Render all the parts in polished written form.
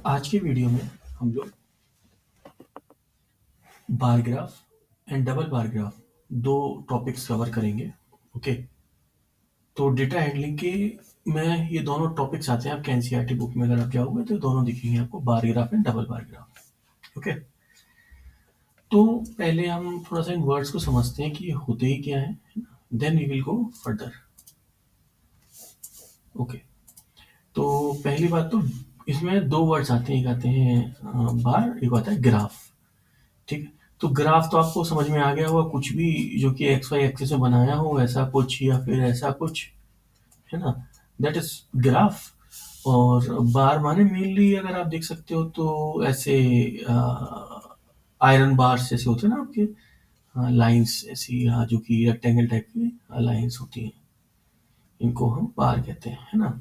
आज के वीडियो में हम लोग bar graph and double bar graph दो टॉपिक्स कवर करेंगे। ओके, तो डेटा हैंडलिंग के में ये दोनों टॉपिक्स आते हैं। आपके एनसीईआरटी बुक में अगर आप जाओगे तो दोनों दिखेंगे आपको, bar graph and double bar graph. Okay, तो पहले हम थोड़ा सा इन वर्ड्स को समझते हैं कि ये होते ही क्या है, then we will go further. Okay, तो पहली बात तो इसमें दो वर्ड्स आते हैं, एक आते हैं बार, एक आता है ग्राफ। ठीक है, तो ग्राफ तो आपको समझ में आ गया होगा, कुछ भी जो कि एक्स वाई एक्सिस में बनाया हो ऐसा कुछ, या फिर ऐसा कुछ, है ना, दैट इज ग्राफ। और बार माने मेनली अगर आप देख सकते हो तो ऐसे आयरन बार्स जैसे होते हैं ना आपके, लाइंस ऐसी, जो कि रेक्टेंगल टाइप की लाइंस होती हैं, इनको हम बार कहते हैं, है ना।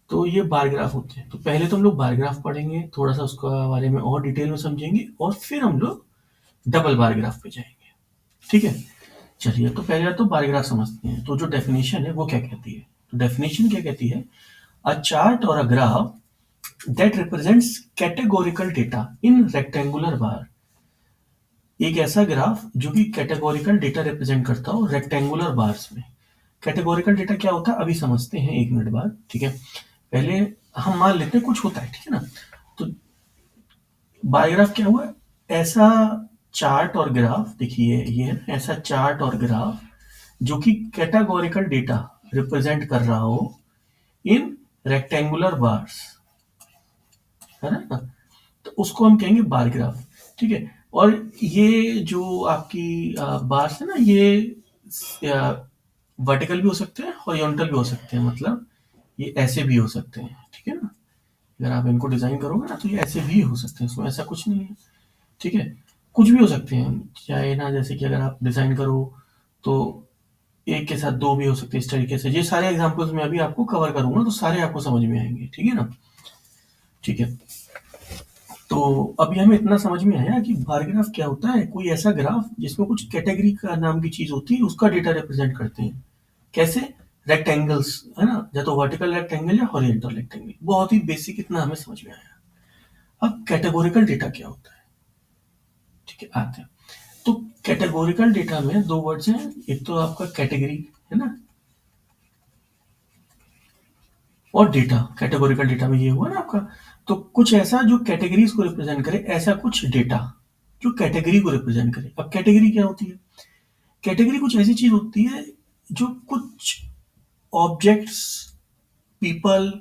तो ये बार ग्राफ होते हैं। तो पहले तो हम लोग बार ग्राफ पढ़ेंगे, थोड़ा सा उसका बारे में और डिटेल में समझेंगे, और फिर हम लोग डबल बार ग्राफ पे जाएंगे। ठीक है, चलिए तो पहले तो बार ग्राफ समझते हैं। तो जो डेफिनेशन है वो क्या कहती है, तो डेफिनेशन क्या कहती है, a chart or a graph that represents categorical data in rectangular bars. एक ऐसा ग्राफ जो कि कैटेगोरिकल डेटा रिप्रेजेंट करता हो रेक्टेंगुलर बार्स में। कैटेगोरिकल डेटा क्या होता है अभी समझते हैं, एक मिनट बाद। ठीक है, पहले हम मान लेते हैं कुछ होता है, ठीक है ना। तो बार ग्राफ क्या हुआ, ऐसा चार्ट और ग्राफ, देखिए ये है ऐसा चार्ट और ग्राफ जो कि कैटेगोरिकल डेटा रिप्रेजेंट कर रहा हो इन रेक्टेंगुलर बार्स, है ना, तो उसको हम कहेंगे बार ग्राफ। ठीक है, और ये जो आपकी बार्स है ना, ये वर्टिकल भी हो सकते हैं, हॉरिजॉन्टल भी हो सकते हैं, मतलब ये ऐसे भी हो सकते हैं, ठीक है ना। अगर आप इनको डिजाइन करोगे ना तो ये ऐसे भी हो सकते हैं, इसमें ऐसा कुछ नहीं है। ठीक है, कुछ भी हो सकते हैं, चाहे ना, जैसे कि अगर आप डिजाइन करो तो एक के साथ दो भी हो सकते हैं, इस तरीके से। ये सारे एग्जांपल्स मैं अभी आपको कवर करूंगा तो सारे आपको समझ में आएंगे, ठीक है ना। ठीक है, तो अभी हमें इतना समझ में आया कि बार ग्राफ क्या होता है, कोई ऐसा ग्राफ जिसमें कुछ कैटेगरी का नाम की चीज होती है, उसका डेटा रिप्रेजेंट करते हैं। कैसे, रेक्टेंगल्स, है ना, या तो वर्टिकल रेक्टेंगल या हॉरिजॉन्टल रेक्टेंगल। बहुत ही बेसिक इतना हमें समझ में आया। अब कैटेगोरिकल डेटा क्या होता है, ठीक है, आते हैं। तो कैटेगोरिकल डेटा में दो वर्ड्स हैं, एक तो आपका कैटेगरी, है ना, और डेटा। कैटेगोरिकल डेटा में ये हुआ ना आपका, तो कुछ ऐसा जो कैटेगरीज को रिप्रेजेंट करे, ऐसा कुछ डेटा जो कैटेगरी को रिप्रेजेंट करे। अब कैटेगरी क्या होती है, कैटेगरी कुछ ऐसी चीज होती है जो कुछ ऑब्जेक्ट्स, पीपल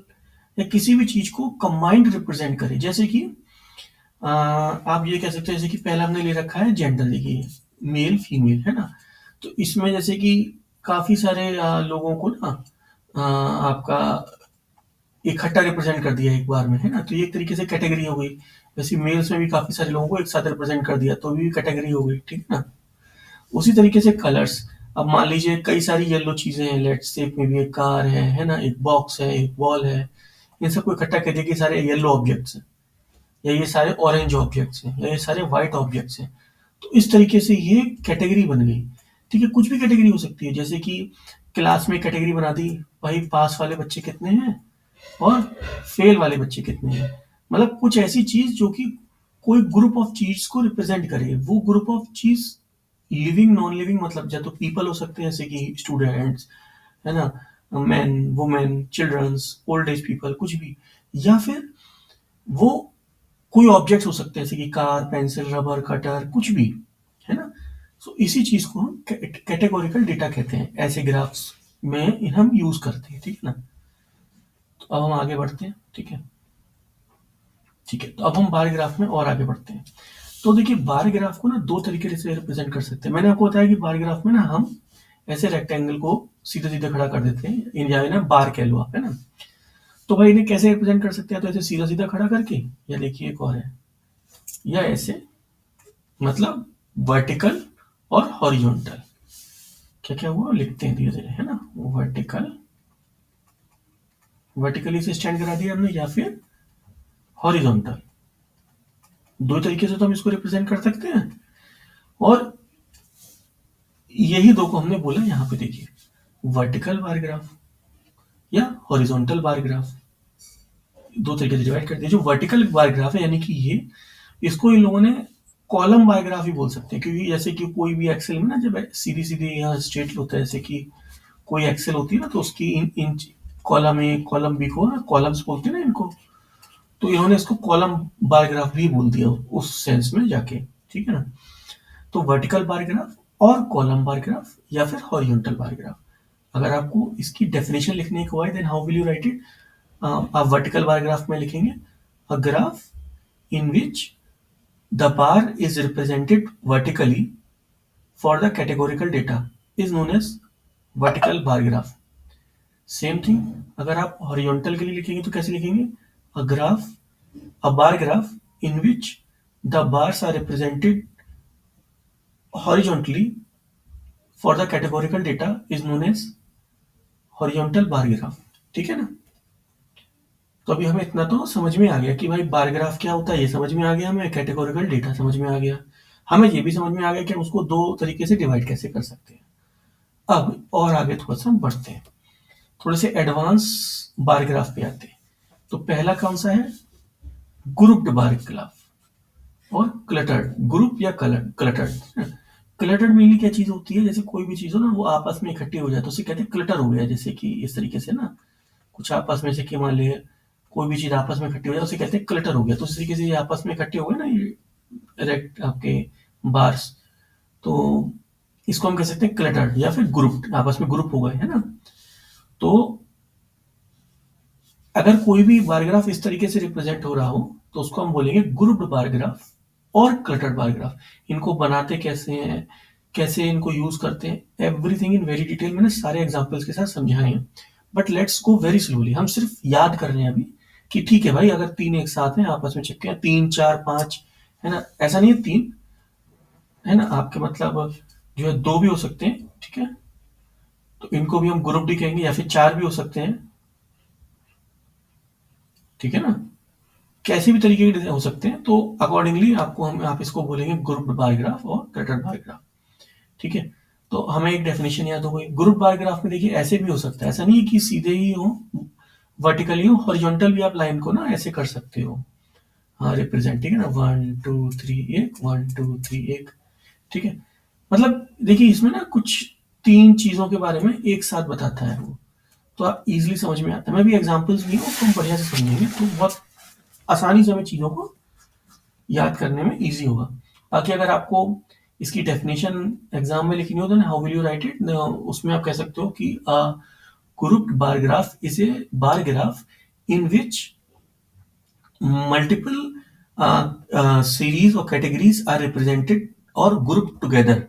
या किसी भी चीज को कंबाइंड रिप्रेजेंट करे। जैसे कि आप ये कह सकते हैं, जैसे कि पहला हमने ले रखा है जेंडर, देखिए मेल फीमेल, है ना। तो इसमें जैसे कि काफी सारे लोगों को ना आपका इकट्ठा रिप्रेजेंट कर दिया एक बार में, है ना, तो ये एक तरीके से कैटेगरी हो गई। वैसे मेल्स में भी काफी सारे लोगों को एक साथ रिप्रेजेंट कर दिया, तो भी कैटेगरी हो गई, ठीक है ना। उसी तरीके से कलर्स, अब मान लीजिए कई सारी येलो चीजें हैं, लेट्स से में भी एक कार है ना, एक बॉक्स है, एक बॉल है, इन सबको इकट्ठा कर दिया कि सारे येलो ऑब्जेक्ट्स हैं, या ये सारे ऑरेंज ऑब्जेक्ट्स हैं, या ये सारे व्हाइट ऑब्जेक्ट्स हैं। तो इस तरीके से ये कैटेगरी बन गई। ठीक है, कुछ भी कैटेगरी हो सकती है, जैसे कि क्लास में कैटेगरी बना दी, भाई पास वाले बच्चे कितने हैं और फेल वाले बच्चे कितने हैं। मतलब कुछ ऐसी चीज जो कि कोई ग्रुप ऑफ चीज को रिप्रेजेंट करे। वो ग्रुप ऑफ चीज लिविंग नॉन लिविंग, मतलब या तो पीपल हो सकते हैं जैसे कि स्टूडेंट्स, है ना, man women childrens old age people, कुछ भी, या फिर वो कोई ऑब्जेक्ट हो सकते हैं जैसे कि कार, पेंसिल, रबर, कटर, कुछ भी, है ना। सो इसी चीज को हम कैटेगोरिकल डेटा कहते हैं, ऐसे ग्राफ्स में हम यूज करते हैं, ठीक है ना। तो अब हम आगे बढ़ते हैं, ठीक है। ठीक है, तो अब हम बार ग्राफ में और आगे बढ़ते हैं। तो देखिए बार ग्राफ को ना दो तरीके से रिप्रेजेंट कर सकते हैं। मैंने आपको बताया कि बार ग्राफ में ना हम ऐसे रेक्टेंगल को सीधे सीधे खड़ा कर देते हैं, इंडिया में ना बार कह लो आप, है ना। तो भाई इन्हें कैसे रिप्रेजेंट कर सकते हैं, तो ऐसे सीधा सीधा खड़ा करके, या देखिए एक और है, या ऐसे, मतलब वर्टिकल और हॉरिजॉन्टल। क्या क्या हुआ लिखते हैं धीरे धीरे, है ना, वर्टिकल, वर्टिकली से स्टैंड करा दिया हमने, या फिर हॉरिजॉन्टल। दो तरीके से तो हम इसको रिप्रेजेंट कर सकते हैं, और यही दो को हमने बोला यहाँ पे, देखिए वर्टिकल बार ग्राफ या हॉरिजॉन्टल बार ग्राफ। दो तरीके से डिवाइड कर दिया। जो वर्टिकल बार ग्राफ है यानी कि ये, इसको इन लोगों ने कॉलम बार ग्राफ ही बोल सकते हैं, क्योंकि जैसे कि कोई भी एक्सेल में ना जब सीधी सीधी यहाँ स्ट्रेट होता है, जैसे कि कोई एक्सेल होती है ना, तो उसकी in column A column B को ना कॉलम्स बोलते हैं ना इनको, तो इन्होंने इसको कॉलम बार ग्राफ भी बोल दिया उस सेंस में जाके, ठीक है ना। तो वर्टिकल बार ग्राफ और कॉलम बार ग्राफ या फिर हॉरिजॉन्टल बार ग्राफ। अगर आपको इसकी डेफिनेशन लिखने को है, then how will you write it? आप वर्टिकल बार ग्राफ में लिखेंगे a graph in which the bar is represented vertically for the categorical data is known as vertical bar graph. Same thing अगर आप horizontal के लिए लिखेंगे तो कैसे लिखेंगे? A graph, a bar graph in which the bars are represented horizontally for the categorical data is known as horizontal bar graph। ठीक है ना। तो अभी हमें इतना तो समझ में आ गया कि भाई बार ग्राफ क्या होता है, ये समझ में आ गया, हमें कैटेगोरिकल डेटा समझ में आ गया, हमें ये भी समझ में आ गया कि हम उसको दो तरीके से डिवाइड कैसे कर सकते हैं। अब और आगे थोड़ा सा हम बढ़ते हैं, थोड़े से एडवांस बार ग्राफ पे आते हैं। तो पहला कौन सा है? ग्रुप्ड बार ग्राफ और क्लटर्ड। ग्रुप या क्लटर्ड। क्लटर्ड मीनली क्या चीज होती है? जैसे कोई भी चीज हो ना वो आपस में इकट्ठी हो जाए तो उसे कहते हैं क्लटर हो गया। जैसे कि इस तरीके से ना कुछ आपस में से कि मान लिया कोई भी चीज आपस में इकट्ठी हो जाए उसे कहते हैं क्लटर हो गया। तो इस तरीके से ये आपस में इकट्ठे हो गए ना ये रेक्ट आपके बार्स, तो इसको हम कह सकते हैं क्लटर्ड या फिर ग्रुप, आपस में ग्रुप हो गए, है ना। तो अगर कोई भी बार ग्राफ इस तरीके से रिप्रेजेंट हो रहा हो तो उसको हम बोलेंगे ग्रुप्ड बार ग्राफ और क्लटर्ड बार ग्राफ। इनको बनाते कैसे हैं, कैसे इनको यूज करते हैं, एवरीथिंग इन वेरी डिटेल मैंने सारे एग्जांपल्स के साथ समझाए हैं। But let's go very slowly. हम सिर्फ याद कर रहे हैं अभी कि ठीक है भाई, अगर तीन एक साथ हैं आपस में चिपके हैं, 3 4 5, है ना, ऐसा नहीं है तीन, है ना, आपके मतलब जो है दो भी हो सकते हैं, ठीक है, तो इनको भी हम ग्रुप डी कहेंगे, या फिर चार भी हो सकते हैं, ठीक है ना, कैसे भी तरीके के हो सकते हैं। तो अकॉर्डिंगली आपको हम आप इसको बोलेंगे ग्रुप बार ग्राफ और क्लटर्ड बार ग्राफ, ठीक है। तो हमें एक डेफिनेशन याद हो गई। ग्रुप बार ग्राफ में देखिए ऐसे भी हो सकता है, ऐसा नहीं है कि सीधे ही हो, वर्टिकली हो, हॉरिजॉन्टल भी आप लाइन को ना ऐसे कर सकते हो, हाँ रिप्रेजेंट, ठीक है ना, 1 2 3 1 1 2 3 1, ठीक है। मतलब देखिए इसमें ना कुछ तीन चीजों के बारे में एक साथ बताता है वो, तो आप इजीली समझ में आता है। मैं भी एग्जांपल्स भी हूँ तो बढ़िया से समझेंगे तो बहुत आसानी से हमें चीजों को याद करने में इजी होगा। बाकी अगर आपको इसकी डेफिनेशन एग्जाम में लिखनी हो तो how will you write it, उसमें आप कह सकते हो कि grouped bar graph is a bar graph in which multiple series और कैटेगरीज आर रिप्रेजेंटेड और ग्रुप टुगेदर।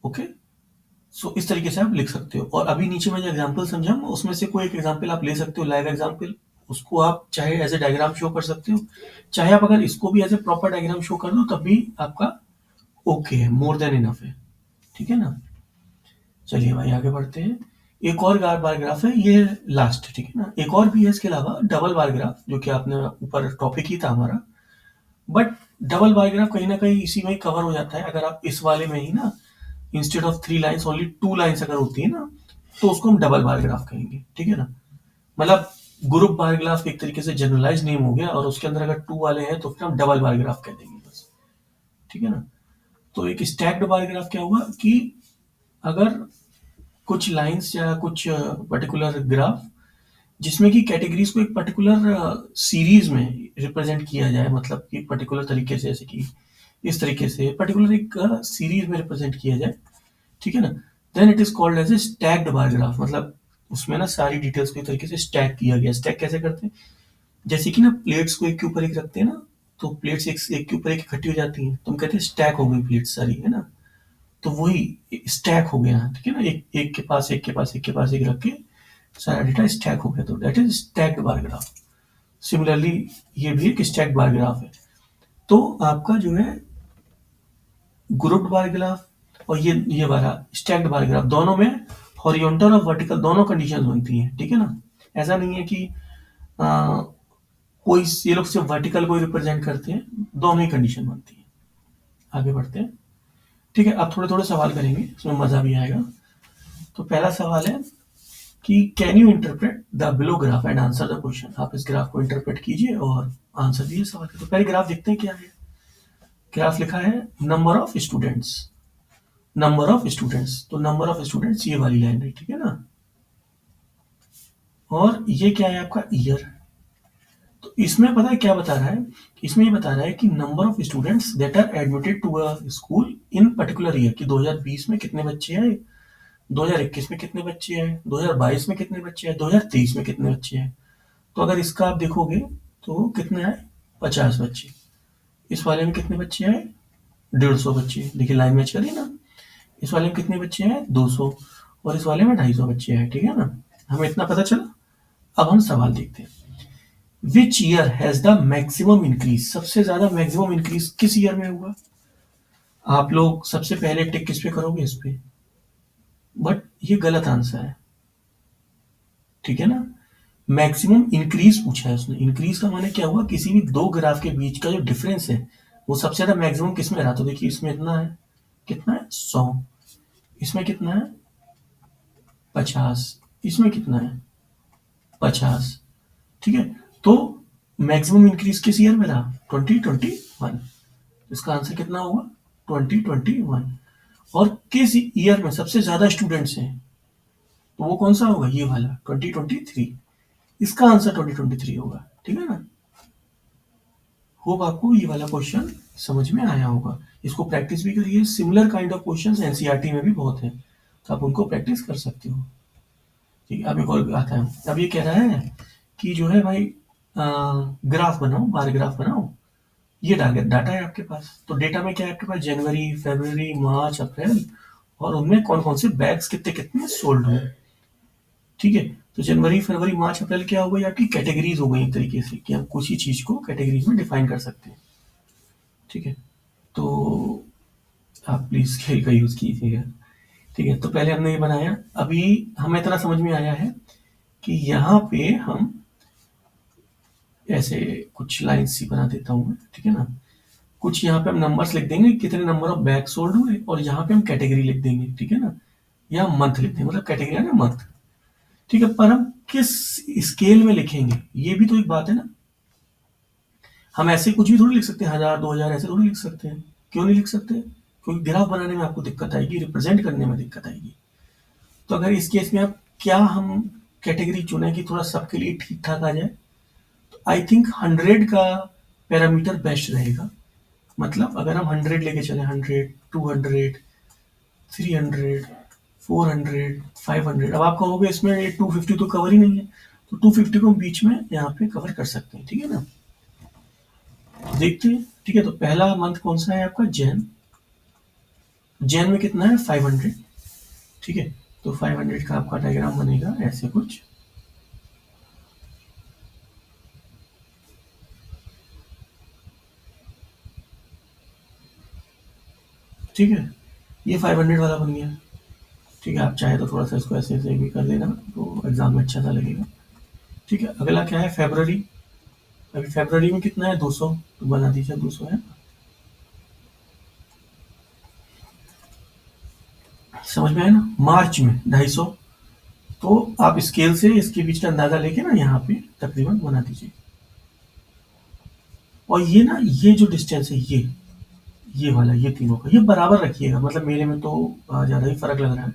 ओके, सो इस तरीके से आप लिख सकते हो। और अभी नीचे मैं जो एग्जांपल समझाऊंगा उसमें से कोई एक एग्जांपल आप ले सकते हो, लाइव एग्जांपल, उसको आप चाहे एज ए डायग्राम शो कर सकते हो, चाहे आप अगर इसको भी as a proper diagram show कर दो तब भी आपका ओके है, मोर देन इनफ है, ठीक है ना। चलिए भाई आगे बढ़ते हैं। एक और बार ग्राफ है, ये लास्ट, ठीक है ना। एक और भी है इसके अलावा डबल बार ग्राफ, जो कि आपने ऊपर टॉपिक ही था हमारा, बट डबल बार ग्राफ कहीं ना कहीं इसी में कवर हो जाता है। अगर आप इस वाले में ही ना instead of 3 lines only 2 lines अगर होती है ना तो उसको हम डबल बार ग्राफ कहेंगे, ठीक है ना। मतलब ग्रुप बार ग्राफ एक तरीके से जनरलाइज नेम हो गया, और उसके अंदर अगर 2 वाले हैं तो फिर हम डबल बार ग्राफ कह देंगे बस, ठीक है ना। तो एक स्टैक्ड बार ग्राफ क्या हुआ कि अगर कुछ लाइंस या कुछ पर्टिकुलर ग्राफ जिसमें कि कैटेगरीज को एक पर्टिकुलर सीरीज में रिप्रेजेंट किया जाए, मतलब कि पर्टिकुलर तरीके से, जैसे कि इस तरीके से पर्टिकुलर एक सीरीज में रिप्रेजेंट किया जाए, ठीक है ना, then it is called as a stacked bar graph. मतलब उसमें ना सारी डिटेल्स को एक तरीके से स्टैक किया गया। स्टैक कैसे करते हैं? जैसे कि ना प्लेट्स को एक के ऊपर एक रखते हैं ना, तो प्लेट्स एक के ऊपर एक इकट्ठी हो जाती हैं, तो हम कहते हैं स्टैक हो गई प्लेट सारी, है ना। तो वही स्टैक हो गया, ठीक है ना, एक एक के पास एक के पास एक के पास एक रख के सारा डेटा स्टैक हो गया, तो that is stacked bar graph. Similarly ये भी एक स्टैक्ड बार ग्राफ है। तो आपका जो है ग्रुप्ड बार ग्राफ और ये वाला स्टैक्ड बार ग्राफ, दोनों में हॉरिजॉन्टल और वर्टिकल दोनों कंडीशन बनती हैं, ठीक है ना। ऐसा नहीं है कि आ, कोई ये लोग सिर्फ वर्टिकल को रिप्रेजेंट करते हैं, दोनों ही कंडीशन बनती है। आगे बढ़ते हैं, ठीक है। अब थोड़े थोड़े सवाल करेंगे, इसमें मजा भी आएगा। तो पहला सवाल है कि can you interpret the below graph and answer the question. आप इस ग्राफ को इंटरप्रेट कीजिए और आंसर दीजिए सवाल का। तो पहले ग्राफ देखते हैं क्या है। ग्राफ लिखा है number of students, number of students, तो नंबर ऑफ स्टूडेंट्स ये वाली लाइन है, ठीक है ना। और ये क्या है आपका ईयर। तो इसमें पता है क्या बता रहा है, इसमें ये बता रहा है कि number of students that are admitted to a school in particular year, कि 2020 में कितने बच्चे आए, 2021 में कितने बच्चे आए, 2022 में कितने बच्चे आए, 2023 में कितने बच्चे आए। तो अगर इसका आप देखोगे तो कितने आए, 50 बच्चे। इस वाले में कितने बच्चे आए, 150 बच्चे। देखिए लाइन मैच करिए ना। इस वाले में कितने बच्चे हैं, 200, और इस वाले में 250 बच्चे हैं, ठीक है ना। हमें इतना पता चला। अब हम सवाल देखते हैं। Which year has the maximum increase, सबसे ज्यादा मैक्सिमम इंक्रीज किस ईयर में हुआ। आप लोग सबसे पहले टिक किस पे करोगे, इस पे, बट ये गलत आंसर है, ठीक है ना। मैक्सिमम इंक्रीज पूछा है उसने। इंक्रीज का माने क्या हुआ, किसी भी दो ग्राफ के बीच का जो डिफरेंस है वो सबसे ज्यादा मैक्सिमम किस में रहा। तो देखिए इसमें इतना है, कितना है, 100। इसमें कितना है, 50। इसमें कितना है, 50, ठीक है। तो मैक्सिमम इंक्रीज किस ईयर में रहा, 2021। इसका आंसर कितना होगा, 2021। और किस ईयर में सबसे ज्यादा स्टूडेंट्स हैं, तो वो कौन सा होगा, ये वाला 2023। इसका आंसर 2023 होगा, ठीक है ना। होप आपको ये वाला क्वेश्चन समझ में आया होगा। इसको प्रैक्टिस भी करिए। Similar kind of questions NCERT में भी बहुत हैं, तो आप उनको प्रैक्टिस कर सकते हो। ठीक है, अब एक और आता है। अब ये कह रहा है कि जो है भाई ग्राफ बनाओ, बार ग्राफ बनाओ। ये डाटा है आपके पास। तो डेटा में क्या है आपके पास, जनवरी, फरवरी, मार्च, अप्रैल, और उनमें कौन कौन से बैग्स कितने कितने सोल्ड हुए, ठीक है। तो जनवरी, फरवरी, मार्च, अप्रैल क्या हो गई, आपकी कैटेगरीज हो गई एक तरीके से, कि हम कुछ ही चीज को कैटेगरीज में डिफाइन कर सकते हैं, ठीक है। तो आप प्लीज खेल का यूज कीजिएगा, ठीक है। तो पहले हमने ये बनाया। अभी हमें इतना समझ में आया है कि यहाँ पे हम ऐसे कुछ लाइन्स सी बना देता हूँ मैं, ठीक है ना। कुछ यहाँ पे हम नंबर्स लिख देंगे, कितने नंबर ऑफ बैग सोल्ड हुए, और यहाँ पे हम कैटेगरी लिख देंगे, ठीक है ना। या मंथ लिख देंगे, मतलब कैटेगरी है ना मंथ, ठीक है। पर हम किस स्केल में लिखेंगे, ये भी तो एक बात है ना। हम ऐसे कुछ भी थोड़ी लिख सकते हैं, 1000, 2000 ऐसे थोड़ी लिख सकते हैं। क्यों नहीं लिख सकते, क्योंकि ग्राफ बनाने में आपको दिक्कत आएगी, रिप्रेजेंट करने में दिक्कत आएगी। तो अगर इस केस में आप क्या हम कैटेगरी चुने कि थोड़ा सबके लिए ठीक ठाक आ जाए, तो आई थिंक 100 का पैरामीटर बेस्ट रहेगा। मतलब अगर हम 100 लेके चले, 100, 200, 300, 400, 500। अब आप कहोगे इसमें 250 तो कवर ही नहीं है, तो 250 को हम बीच में यहाँ पे कवर कर सकते हैं, ठीक है ना। देखते हैं, ठीक है। तो पहला मंथ कौन सा है आपका, जैन। जैन में कितना है, 500, ठीक है। तो 500 का आपका डायग्राम बनेगा ऐसे कुछ, ठीक है। ये 500 वाला बन गया, ठीक है। आप चाहे तो थोड़ा सा इसको ऐसे ऐसे भी कर देना, तो एग्जाम में अच्छा सा लगेगा, ठीक है। अगला क्या है, फरवरी। अभी फरवरी में कितना है, 200, तो बना दीजिए 200 है। समझ में आया ना। मार्च में 250, तो आप स्केल से इसके बीच का अंदाजा लेके ना यहाँ पे तकरीबन बना दीजिए। और ये ना, ये जो डिस्टेंस है, ये वाला, ये तीनों का ये बराबर रखिएगा। मतलब मेरे में तो ज़्यादा ही फर्क लग रहा है,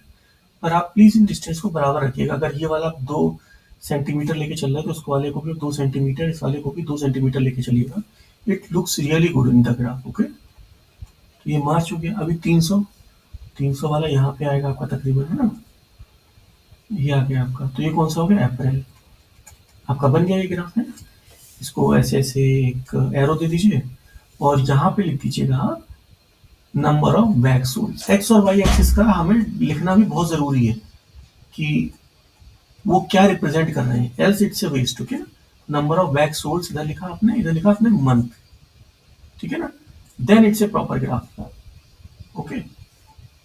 पर आप प्लीज इन डिस्टेंस को बराबर रखिएगा। अगर ये वाला 2 सेंटीमीटर लेके चल रहा है, तो उस वाले को भी 2 सेंटीमीटर, इस वाले को भी 2 सेंटीमीटर लेके चलिएगा। It looks really good in the graph, okay. तो ये मार्च हो गया। अभी 300, 300 वाला यहाँ पे आएगा आपका तकरीबन, है ना। ये आ गया आपका। तो ये कौन सा हो गया, अप्रैल। आपका बन गया ये ग्राफ है। इसको ऐसे ऐसे एक एरो दे दीजिए, और यहाँ पे लिख दीजिएगा number of bag sold. X और वाई एक्सिस का हमें लिखना भी बहुत जरूरी है कि वो क्या रिप्रेजेंट कर रहे हैं, else it's a waste, okay. Number of bag sold इधर लिखा आपने, इधर लिखा आपने मंथ, ठीक है ना। Then it's a proper graph, okay,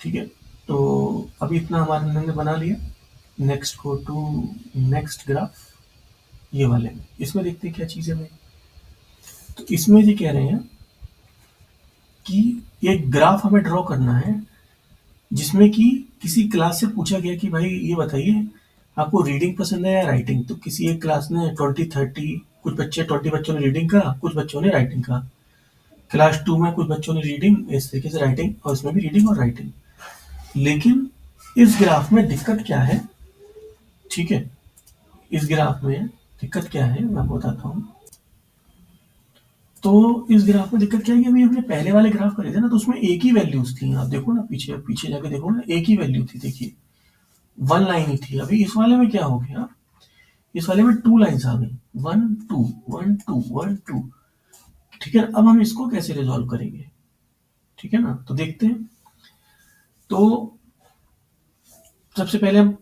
ठीक है। तो अभी इतना हमारे हमने बना लिया। Next go to next graph, ये वाले में। इसमें देखते हैं क्या चीज़ है भाई। तो इसमें ये कह रहे हैं कि एक ग्राफ हमें ड्रॉ करना है, जिसमें कि किसी क्लास से पूछा गया कि भाई ये बताइए आपको रीडिंग पसंद है या राइटिंग? तो किसी एक क्लास ने 20-30 कुछ बच्चे 20 बच्चों ने रीडिंग कहा, कुछ बच्चों ने राइटिंग कहा। क्लास 2 में कुछ बच्चों ने रीडिंग, इस तरीके से राइटिंग, और इसमें भी रीडिंग और राइटिंग। लेकिन इस ग्राफ में दिक्कत क्या है, ठीक है, इस ग्राफ में दिक्कत क्या है मैं आपको बताता हूँ। तो इस ग्राफ में दिक्कत क्या है कि अभी हमने पहले वाले ग्राफ करे थे ना, तो उसमें एक ही वैल्यूज थी। आप देखो ना, पीछे पीछे जाके देखो ना, एक ही वैल्यू थी, देखिए 1 लाइन ही थी। अभी इस वाले में क्या हो गया, इस वाले में 2 लाइन्स आ गई, 1 2 1 2 1 2। ठीक है, अब हम इसको कैसे रिजॉल्व करेंगे? ठीक है ना, तो देखते हैं। तो सबसे पहले हम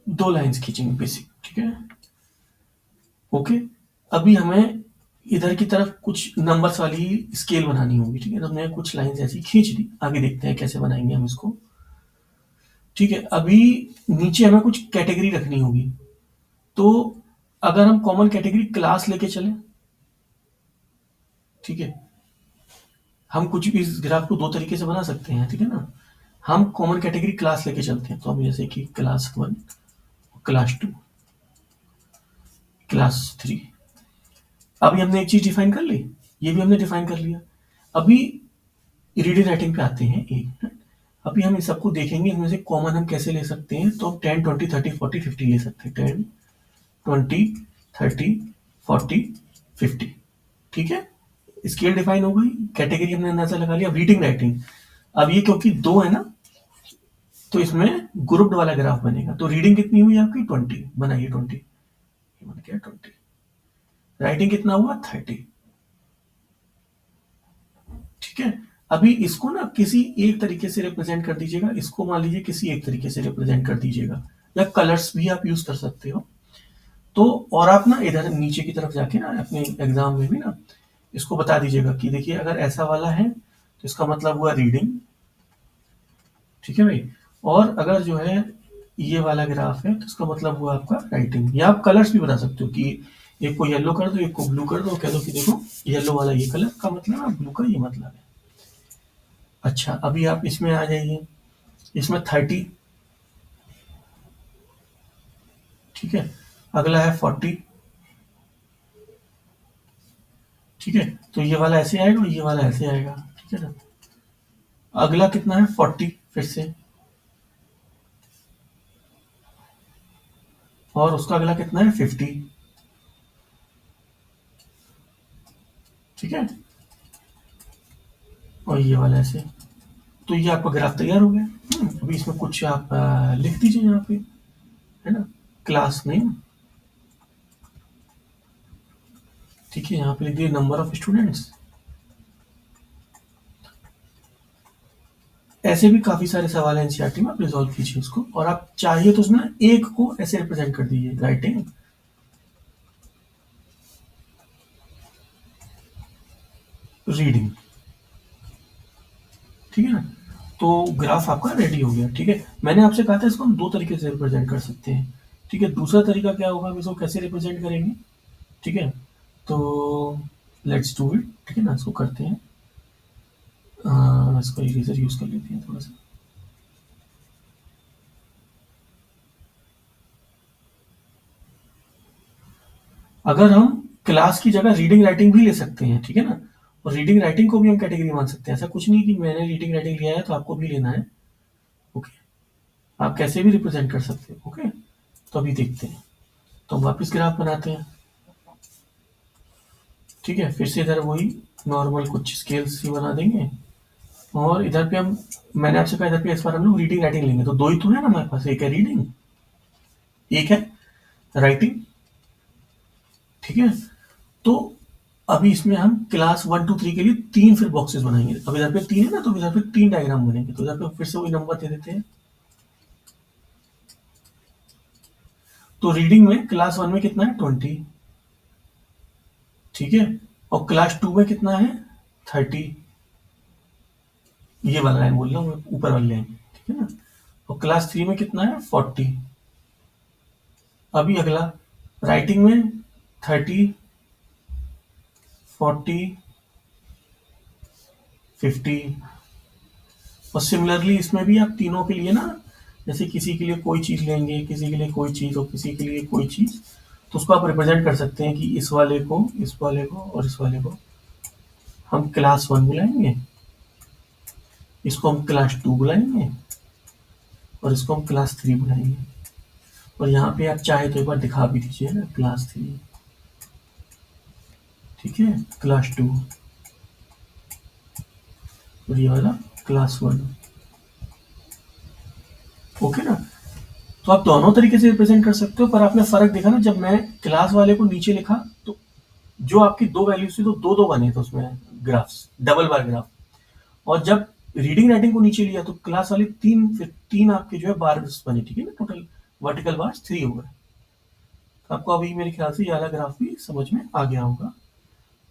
2 लाइन्स खींचेंगे बेसिक, ठीक है, ओके। अभी हमें इधर की तरफ कुछ नंबर्स वाली स्केल बनानी होगी, ठीक है। तो हमने कुछ लाइन्स ऐसी खींच ली, आगे देखते हैं कैसे बनाएंगे हम इसको। ठीक है, अभी नीचे हमें कुछ कैटेगरी रखनी होगी। तो अगर हम कॉमन कैटेगरी क्लास लेके चलें, ठीक है, हम कुछ भी इस ग्राफ को 2 तरीके से बना सकते हैं, ठीक है ना। हम कॉमन कैटेगरी क्लास लेके चलते हैं, तो हम जैसे कि क्लास 1, क्लास 2, क्लास 3। अभी हमने एक चीज डिफाइन कर ली, ये भी हमने डिफाइन कर लिया। अभी रीडिंग राइटिंग पे आते हैं, एक अभी हम इन सबको देखेंगे, इनमें से कॉमन हम कैसे ले सकते हैं। तो हम 10 20 30 40 50 ले सकते हैं, 10 20 30 40 50, ठीक है। स्केल डिफाइन हो गई, कैटेगरी हमने अंदाजा लगा लिया। रीडिंग राइटिंग, अब ये क्योंकि 2 है ना, तो इसमें ग्रुप्ड वाला ग्राफ बनेगा। तो रीडिंग कितनी हुई आपकी 20, बनाइए 20, बन गया 20। राइटिंग कितना हुआ 30, ठीक है। अभी इसको ना किसी एक तरीके से रिप्रेजेंट कर दीजिएगा, इसको मान लीजिए किसी एक तरीके से रिप्रेजेंट कर दीजिएगा, या कलर्स भी आप यूज कर सकते हो। तो और आप ना इधर नीचे की तरफ जाके ना अपने एग्जाम में भी ना इसको बता दीजिएगा कि देखिए अगर ऐसा वाला है तो इसका मतलब हुआ रीडिंग, ठीक है भाई। और अगर जो है ये वाला ग्राफ है तो इसका मतलब हुआ आपका राइटिंग। या आप कलर्स भी बता सकते हो कि एक को येलो कर दो, एक को ब्लू कर दो, कह दो कि देखो येलो वाला ये कलर का मतलब है, ब्लू का ये मतलब है। अच्छा, अभी आप इसमें आ जाइए, इसमें 30, ठीक है। अगला है 40, ठीक है। तो ये वाला ऐसे आएगा और ये वाला ऐसे आएगा, ठीक है ना। अगला कितना है 40 फिर से, और उसका अगला कितना है 50, ठीक है। और ये वाला ऐसे। तो ये आपका ग्राफ तैयार हो गया। अभी इसमें कुछ आप लिख दीजिए यहाँ पे, है ना, क्लास नेम, ठीक है। यहाँ पे लिख दिए नंबर ऑफ स्टूडेंट्स। ऐसे भी काफी सारे सवाल हैं एनसीईआरटी में, आप रिजॉल्व कीजिए उसको। और आप चाहिए तो उसमें ना एक को ऐसे रिप्रेजेंट कर दीजिए, राइटिंग, रीडिंग, ठीक है ना। तो ग्राफ आपका रेडी हो गया, ठीक है। मैंने आपसे कहा था इसको हम 2 तरीके से रिप्रेजेंट कर सकते हैं, ठीक है। दूसरा तरीका क्या होगा, हम इसको कैसे रिप्रेजेंट करेंगे, ठीक है। तो लेट्स डू इट, ठीक है ना, इसको करते हैं। इसको इरेजर यूज कर लेते हैं थोड़ा सा। अगर हम क्लास की जगह रीडिंग राइटिंग भी ले सकते हैं, ठीक है ना। और रीडिंग राइटिंग को भी हम कैटेगरी मान सकते हैं। ऐसा कुछ नहीं कि मैंने रीडिंग राइटिंग लिया है तो आपको भी लेना है, ओके। आप कैसे भी रिप्रेजेंट कर सकते हो, ओके। तो अभी देखते हैं, तो वापस ग्राफ बनाते हैं, ठीक है। फिर से इधर वही नॉर्मल कुछ स्केल्स ही बना देंगे। और इधर पे हम, मैंने आपसे कहा इधर पे इस बार हम लोग रीडिंग राइटिंग लेंगे, तो 2 ही तो है ना हमारे पास, एक है रीडिंग, एक है राइटिंग, ठीक है। तो अभी इसमें हम क्लास 1 2 3 के लिए 3 फिर बॉक्सेस बनाएंगे। अब इधर पे 3 है ना, तो इधर पे 3 डायग्राम बनेंगे। तो इधर पे फिर से वही नंबर दे देते हैं। तो रीडिंग में क्लास 1 में कितना है 20, ठीक है। और क्लास 2 में कितना है 30, ये वाला लाइन बोल रहा हूँ मैं, ऊपर वाली लाइन, ठीक है ना। और क्लास 3 में कितना है 40। अभी अगला राइटिंग में 30 40 50। और सिमिलरली इसमें भी आप तीनों के लिए ना जैसे किसी के लिए कोई चीज़ लेंगे, किसी के लिए कोई चीज़ और किसी के लिए कोई चीज़, तो उसको आप रिप्रेजेंट कर सकते हैं कि इस वाले को, इस वाले को और इस वाले को हम क्लास 1 बुलाएंगे, इसको हम क्लास 2 बुलाएंगे और इसको हम क्लास 3 बुलाएंगे। और यहाँ पे आप चाहे तो एक बार दिखा भी दीजिए ना, क्लास 3, ठीक है, क्लास 2 और ये वाला क्लास 1। ओके ना। तो आप दोनों तरीके से रिप्रेजेंट कर सकते हो, पर आपने फर्क देखा ना, जब मैं क्लास वाले को नीचे लिखा तो जो आपकी दो वैल्यूज थी तो दो दो बने थे उसमें ग्राफ्स, डबल बार ग्राफ। और जब रीडिंग राइटिंग को नीचे लिया तो क्लास वाले तीन, फिर तीन आपके जो है बार्स बने, ठीक है ना, टोटल वर्टिकल बार्स 3 हो गए। आपको अभी मेरे ख्याल से ये वाला ग्राफ भी समझ में आ गया होगा।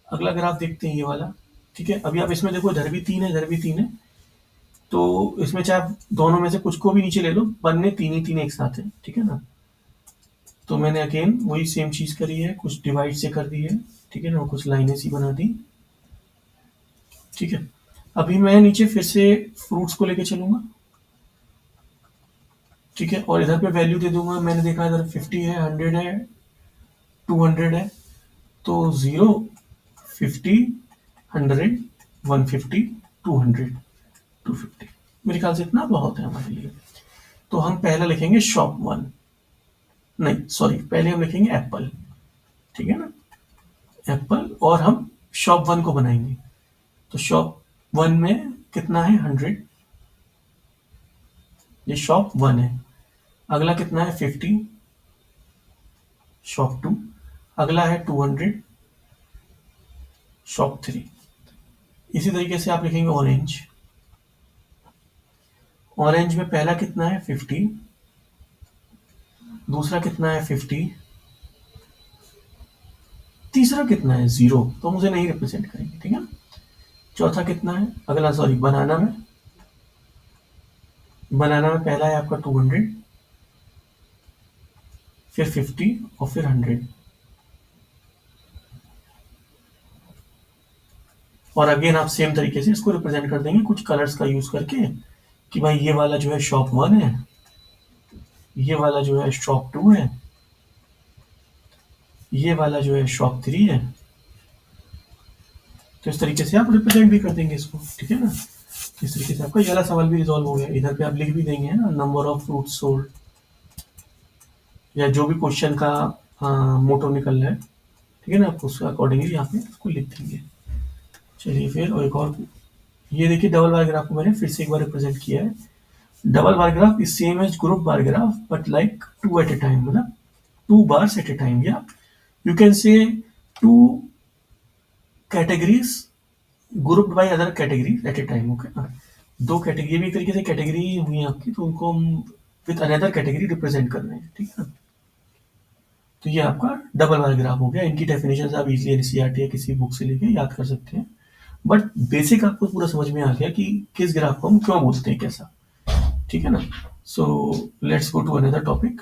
अगला ग्राफ देखते हैं, ये वाला, ठीक है। अभी आप इसमें देखो, इधर भी 3 है, इधर भी 3 है, तो इसमें चाहे आप दोनों में से कुछ को भी नीचे ले लो, बनने तीन ही तीन एक साथ है, ठीक है ना। तो मैंने अगेन वही सेम चीज करी है, कुछ डिवाइड से कर दी है, ठीक है ना, कुछ लाइनें सी बना दी, ठीक है। अभी मैं नीचे फिर से फ्रूट्स को लेके चलूंगा, ठीक है, और इधर पे वैल्यू दे दूंगा। मैंने देखा इधर 50 है, 100 है, 200 है, तो 0, 50, 100, 150, 200, 250। मेरे ख्याल से इतना बहुत है हमारे लिए। तो हम पहला लिखेंगे शॉप 1, नहीं सॉरी, पहले हम लिखेंगे एप्पल, ठीक है ना, एप्पल, और हम शॉप 1 को बनाएंगे। तो शॉप 1 में कितना है, 100, ये शॉप 1 है। अगला कितना है, 50, शॉप 2। अगला है 200, शॉप 3। इसी तरीके से आप लिखेंगे ऑरेंज। ऑरेंज में पहला कितना है, 50, दूसरा कितना है, 50, तीसरा कितना है, 0, तो मुझे नहीं रिप्रेजेंट करेंगे, ठीक है ना। चौथा कितना है, अगला सॉरी, बनाना में, बनाना में पहला है आपका 200, फिर 50 और फिर 100। और अगेन आप सेम तरीके से इसको रिप्रेजेंट कर देंगे कुछ कलर्स का यूज करके, कि भाई ये वाला जो है शॉप 1 है, ये वाला जो है शॉप 2 है, ये वाला जो है शॉप 3 है। तो इस तरीके से आप रिप्रेजेंट भी कर देंगे इसको, ठीक है ना। तो इस तरीके से आपका ये वाला सवाल भी रिजॉल्व हो गया। इधर पे आप लिख भी देंगे ना, नंबर ऑफ फ्रूट सोल्ड, या जो भी क्वेश्चन का मोटो निकल रहा है, ठीक है ना, आपको उसके अकॉर्डिंगली यहाँ पे उसको लिख देंगे। चलिए फिर, और एक और, ये देखिए डबल बार ग्राफ को मैंने फिर से एक बार रिप्रेजेंट किया है। Double bar graph is same as group bar graph, but like 2 at a time, मतलब 2 bars एट ए टाइम, या you can say 2 categories grouped by other categories at a time. Okay ना, दो category, ये भी एक तरीके से category हुई है आपकी, तो उनको हम विद अनदर कैटेगरी रिप्रेजेंट कर रहे हैं, ठीक है ना। तो ये आपका डबल बार ग्राफ हो गया। इनकी डेफिनेशन आप इजिली एनसीईआरटी या किसी बुक से लेके याद कर सकते हैं, बट बेसिक आपको पूरा समझ में आ गया कि किस ग्राफ को हम क्यों बोलते हैं, कैसा, ठीक है ना। So let's go to another topic.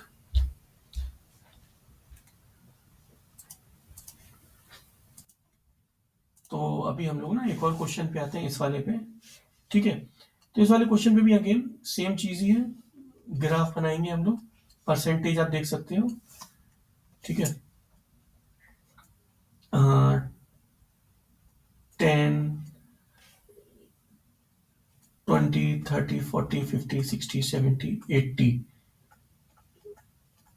तो अभी हम लोग ना एक और क्वेश्चन पे आते हैं, इस वाले पे, ठीक है। तो इस वाले क्वेश्चन पे भी अगेन सेम चीज ही है, ग्राफ बनाएंगे हम लोग। परसेंटेज आप देख सकते हो, ठीक है, 10, 20, 30, 40, 50, 60, 70, 80,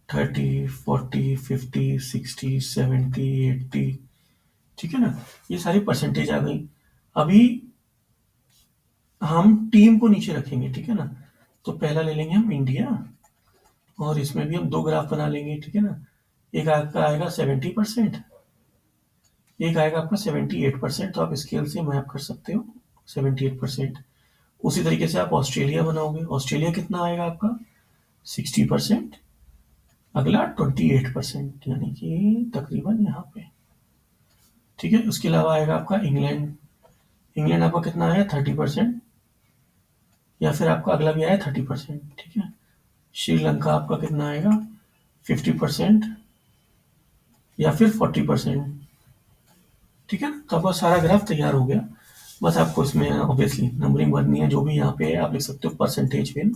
30, 40, 50, 60, 70, 80, ठीक है ना। ये सारी परसेंटेज आ गई। अभी हम टीम को नीचे रखेंगे, ठीक है ना। तो पहला ले लेंगे हम इंडिया, और इसमें भी हम दो ग्राफ बना लेंगे, ठीक है ना। एक आपका आएगा 70%, एक आएगा आपका 78%, तो आप स्केल से मैप कर सकते हो 78%। उसी तरीके से आप ऑस्ट्रेलिया बनाओगे, ऑस्ट्रेलिया कितना आएगा आपका 60%, अगला 28%, यानी कि तकरीबन यहाँ पे, ठीक है। उसके अलावा आएगा आपका इंग्लैंड, इंग्लैंड आपका कितना आया 30%, या फिर आपका अगला भी आया 30%, ठीक है। श्रीलंका आपका कितना आएगा 50%, या फिर 40%, ठीक है ना। तो आपका सारा ग्राफ तैयार हो गया। बस आपको इसमें ऑब्वियसली नंबरिंग भरनी है, जो भी यहाँ पे है आप लिख सकते हो परसेंटेज पिन,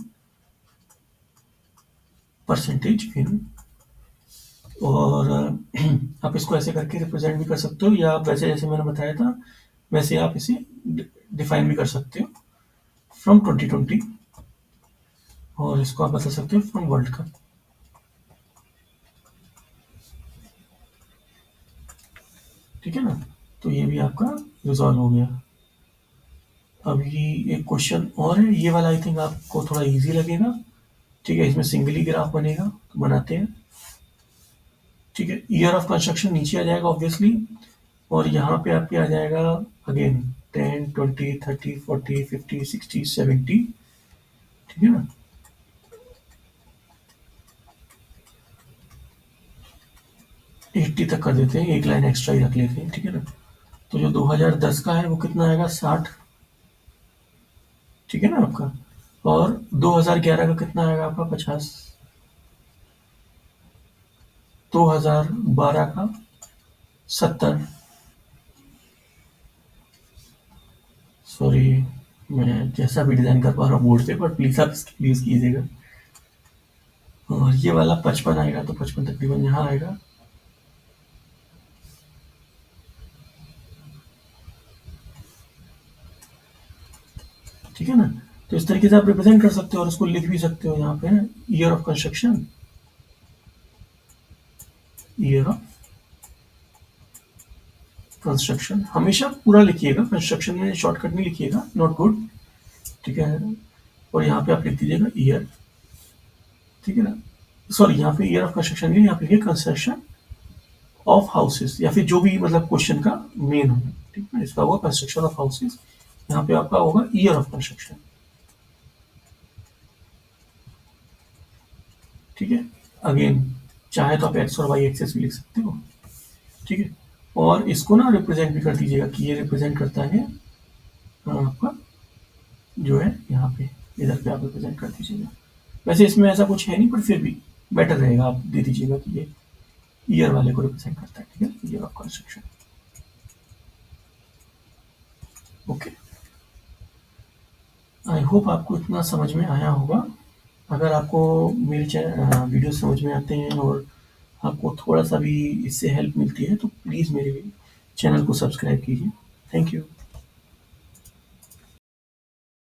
परसेंटेज इन, और आप इसको ऐसे करके रिप्रेजेंट भी कर सकते हो, या आप वैसे जैसे मैंने बताया था वैसे आप इसे डिफाइन भी कर सकते हो फ्रॉम 2020, और इसको आप बता सकते हो फ्रॉम वर्ल्ड कप। ठीक है ना, तो ये भी आपका रिजॉल्व हो गया। अभी एक क्वेश्चन और है, ये वाला आई थिंक आपको थोड़ा इजी लगेगा। ठीक है, इसमें सिंगली ग्राफ बनेगा, तो बनाते हैं। ठीक है, ईयर ऑफ कंस्ट्रक्शन नीचे आ जाएगा ऑब्वियसली, और यहाँ पे आपके आ जाएगा अगेन 10, 20, 30, 40, 50, 60, 70। ठीक है ना, एट्टी तक कर देते हैं, एक लाइन एक्स्ट्रा ही रख लेते हैं। ठीक है ना, तो जो 2010 का है वो कितना आएगा, 60। ठीक है ना आपका, और 2011 का कितना आएगा आपका, 50। 2012 का 70। सॉरी, मैं जैसा भी डिजाइन कर पा रहा हूँ बोर्ड पे, बट प्लीज आप इसकी यूज कीजिएगा। और ये वाला 55 आएगा, तो 55 तकरीबन यहाँ आएगा। ठीक है ना, तो इस तरीके से आप रिप्रेजेंट कर सकते हो, और उसको लिख भी सकते हो यहाँ पे, year of construction, year of construction. हमेशा पूरा लिखिएगा, कंस्ट्रक्शन में शॉर्टकट नहीं लिखिएगा, नॉट गुड। ठीक है, और यहाँ पे आप लिख दीजिएगा ईयर। ठीक है ना, सॉरी, यहाँ पे ईयर ऑफ कंस्ट्रक्शन नहीं, यहाँ पे लिखिए कंस्ट्रक्शन ऑफ हाउसेस, या फिर जो भी मतलब क्वेश्चन का मेन हो। ठीक है, इसका होगा कंस्ट्रक्शन ऑफ हाउसेस, यहाँ पे आपका होगा ईयर ऑफ कंस्ट्रक्शन। ठीक है, अगेन चाहे तो आप एक्स और वाई एक्सेस भी लिख सकते हो। ठीक है, और इसको ना रिप्रेजेंट भी कर दीजिएगा कि ये रिप्रेजेंट करता है आपका जो है यहाँ पे, इधर पे आप रिप्रेजेंट कर दीजिएगा। वैसे इसमें ऐसा कुछ है नहीं, पर फिर भी बेटर रहेगा, आप दे दीजिएगा कि ये ईयर वाले को रिप्रेजेंट करता है। ठीक है, year of construction. Okay, I hope आपको इतना समझ में आया होगा। अगर आपको मेरे वीडियो समझ में आते हैं और आपको थोड़ा सा भी इससे हेल्प मिलती है, तो प्लीज़ मेरे चैनल को सब्सक्राइब कीजिए। Thank you.